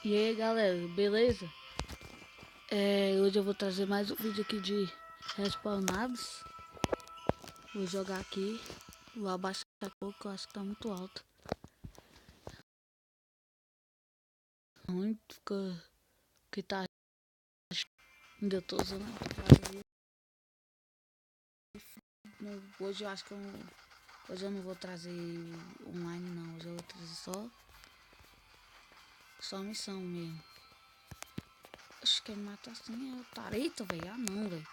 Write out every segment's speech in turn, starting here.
E aí galera, beleza? Hoje eu vou trazer mais um vídeo aqui de respawnados. Vou jogar aqui, vou abaixar um pouco, eu acho que tá muito alto. Muito que tá. Ainda eu tô usando a teclado. Hoje eu acho que hoje eu não vou trazer online não, hoje eu vou trazer só missão mesmo. Acho que ele mata assim é o Tarito, velho. Ah não, velho.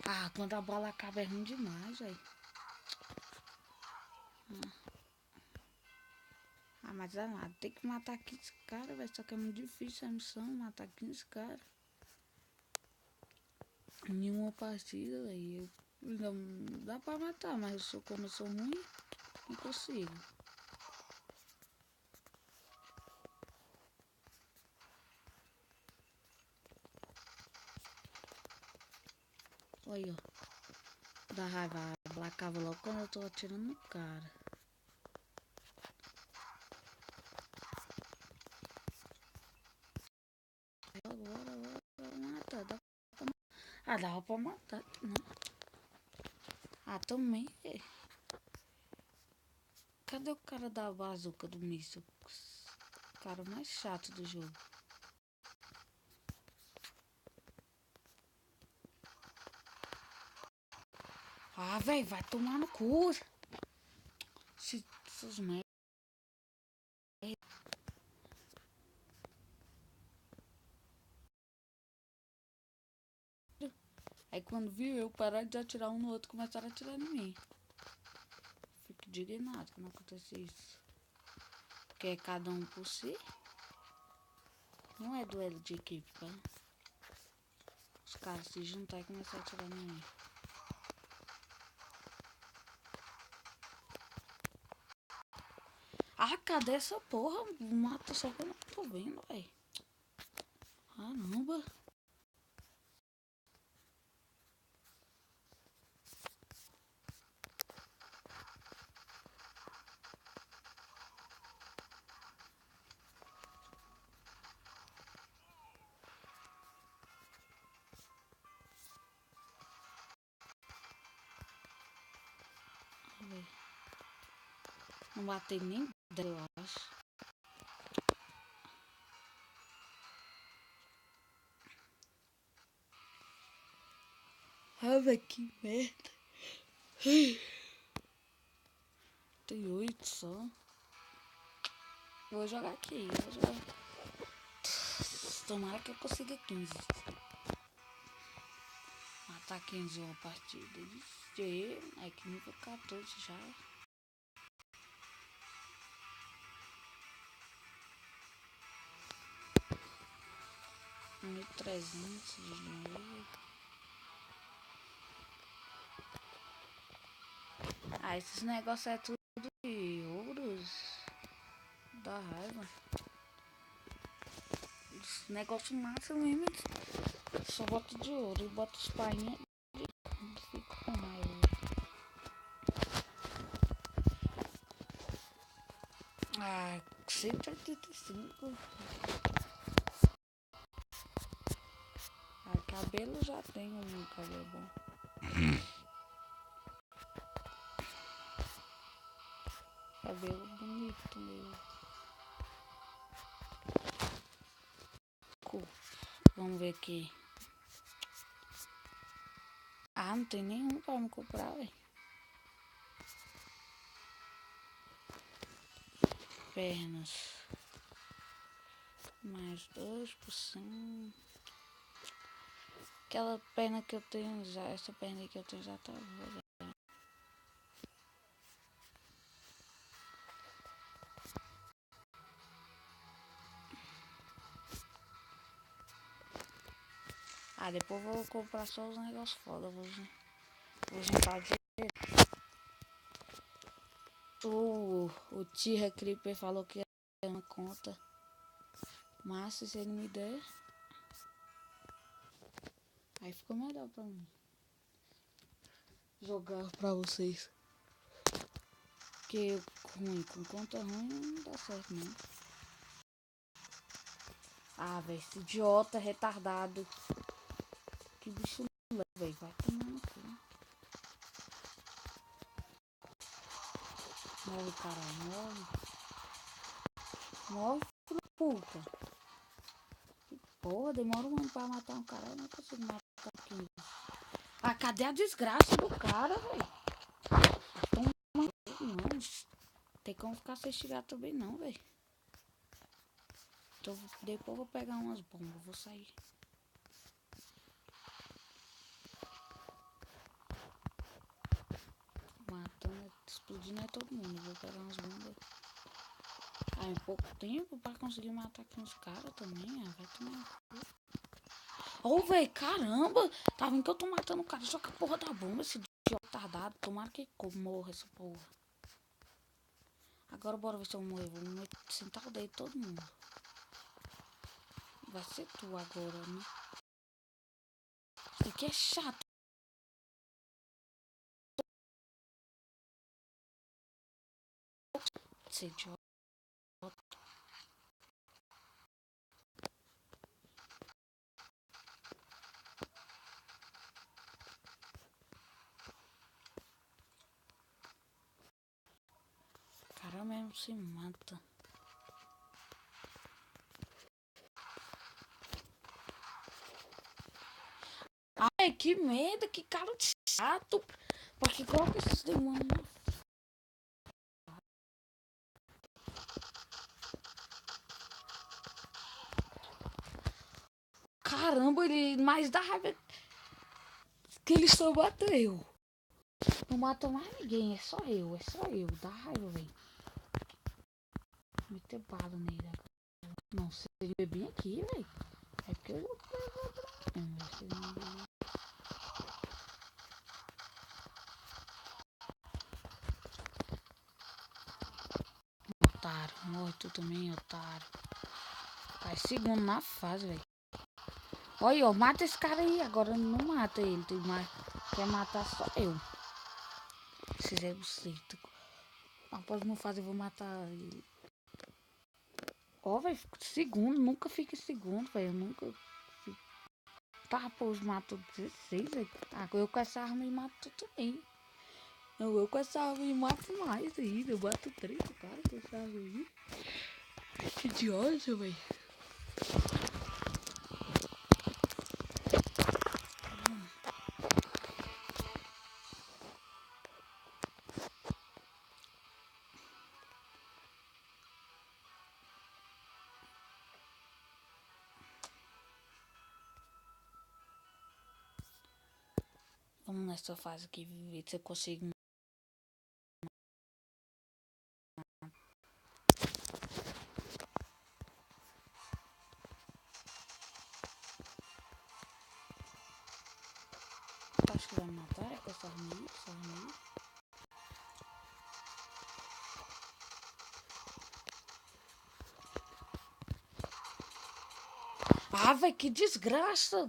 Ah, quando a bola acaba é ruim demais, velho. Mas é nada, tem que matar 15 caras, velho. Só que é muito difícil a missão, matar 15 caras. Em uma partida, velho. Não dá pra matar, mas como eu sou ruim, não consigo. Olha, ó. Dá raiva, placava logo quando eu tô atirando no cara. Agora, mata. Dava pra matar. Não. Também. Cadê o cara da bazuca do míssil? O cara mais chato do jogo. Velho, vai tomar no cu. Esses merda. Aí quando viu eu parar de atirar um no outro, começaram a atirar em mim. Fico indignado quando acontece isso. Porque é cada um por si. Não é duelo de equipe, tá? Os caras se juntar e começar a atirar em mim. Cadê essa porra? Mata só que eu não tô vendo, velho. Caramba. Não matei nem 10, eu acho. Velho, que merda. Tem 8 só. Eu vou jogar aqui. Tomara que eu consiga 15. Matar 15 uma partida. É que nível 14 já. Nível 300 de novo. Esses negócios é tudo de ouros. Dá raiva. Esse negócio massa mesmo. Só boto de ouro e boto os painhos. Fico com raiva. 185. Cabelo já tenho um cabelo bom. Cabelo bonito mesmo. Vamos ver aqui. Não tem nenhum pra me comprar, velho. Pernas. Mais 2%. Aquela perna que eu tenho já, essa perna que eu tenho já tá boa. Depois vou comprar só os negócios foda. Vou juntar dinheiro. O Tira Creeper falou que é uma conta. Mas se ele me der, aí fica melhor pra mim jogar pra vocês. Porque com conta ruim não dá certo não. Ah, velho, esse idiota retardado. Que bicho leve, velho. Vai tomando aqui. Morre, caralho, morre. Morre, filho da puta. Porra, demora um ano pra matar um cara. Eu não consigo matar aqui. Ah, cadê a desgraça do cara, velho? Não, tem como ficar sem chegar também não, velho. Então, depois eu vou pegar umas bombas, vou sair. Matando, explodindo é todo mundo. Vou pegar umas bombas. Ah, em pouco tempo pra conseguir matar aqui uns caras também. Ah, vai tomar. Ô, velho, caramba! Tá vendo que eu tô matando o cara? Só que a porra da bomba, esse idiota tardado. Tomara que morra essa porra. Agora bora ver se eu morrer. Vou sentar o dedo de todo mundo. Vai ser tu agora, né? Isso aqui é chato. Esse idiota. Cara mesmo se mata. Ai, que medo, que cara chato. Pra que coloca esses demônios na. Caramba, ele mais dá raiva que ele só mata eu. Não mata mais ninguém, é só eu, Dá raiva, velho. Meter bala nele agora. Não, se ele beber aqui, velho. É porque eu vou otário, morre tu também, otário. Vai segundo na fase, velho. Olha, ó, mata esse cara aí. Agora não mata ele. Tem mais. Quer matar só eu. Se fizer buceta. Após não fazer, eu vou matar ele. Ó, velho, segundo. Nunca fica segundo, velho. Nunca. Tá, pô, os matou 16, velho. Ah, eu com essa arma e mato também. Não, eu com essa arma e mato mais ainda. Eu mato 3 cara com essa arma aí. Que idiota, velho. Vamos nessa fase aqui, ver se eu consigo. Acho que vai me matar é com essa arma aí, Ah, velho, que desgraça!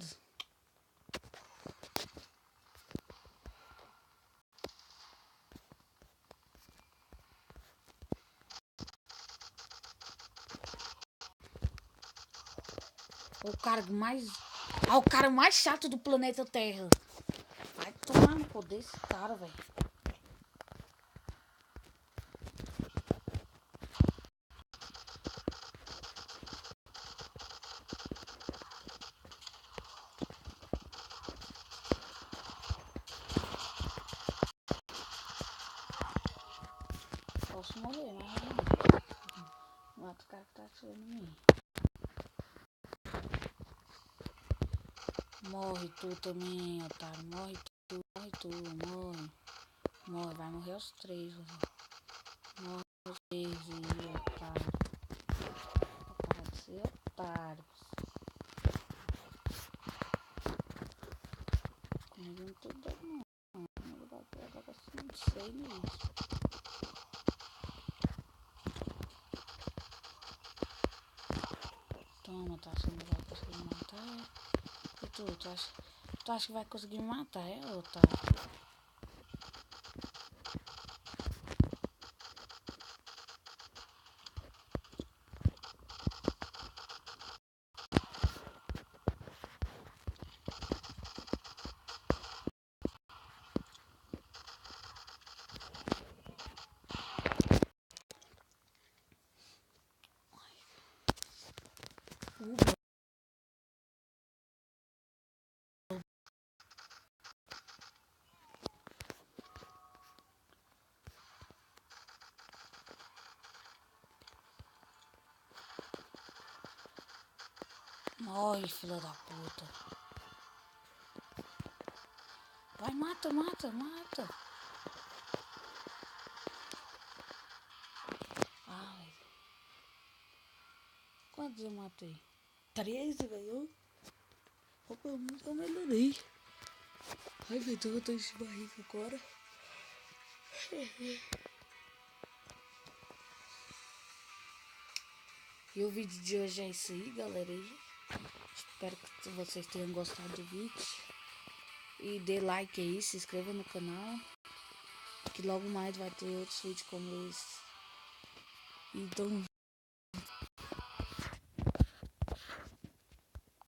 O cara mais. Ah, o cara mais chato do planeta Terra. Vai tomar no poder esse cara, velho. Posso morrer, mas não. Mata o cara que tá atirando em mim. Morre tu também, otário. Morre tu, morre. Morre, vai morrer os 3, velho. Morre os 3 aí, otário. Para de ser otário. Comigo não tô dando, não. Não vou pegar assim, não sei nisso. Toma, tá achando que vai conseguir me matar? E tu acha que vai conseguir me matar, é, otário? Morre, filha da puta. Vai, mata, mata, mata. Ai. Quantos eu matei? 13, velho. Opa, eu nunca melhorei. Ai, velho, tô botando esse barriga agora. E o vídeo de hoje é isso aí, galera. Espero que vocês tenham gostado do vídeo. E dê like aí, se inscreva no canal. Que logo mais vai ter outros vídeos como esse. Então...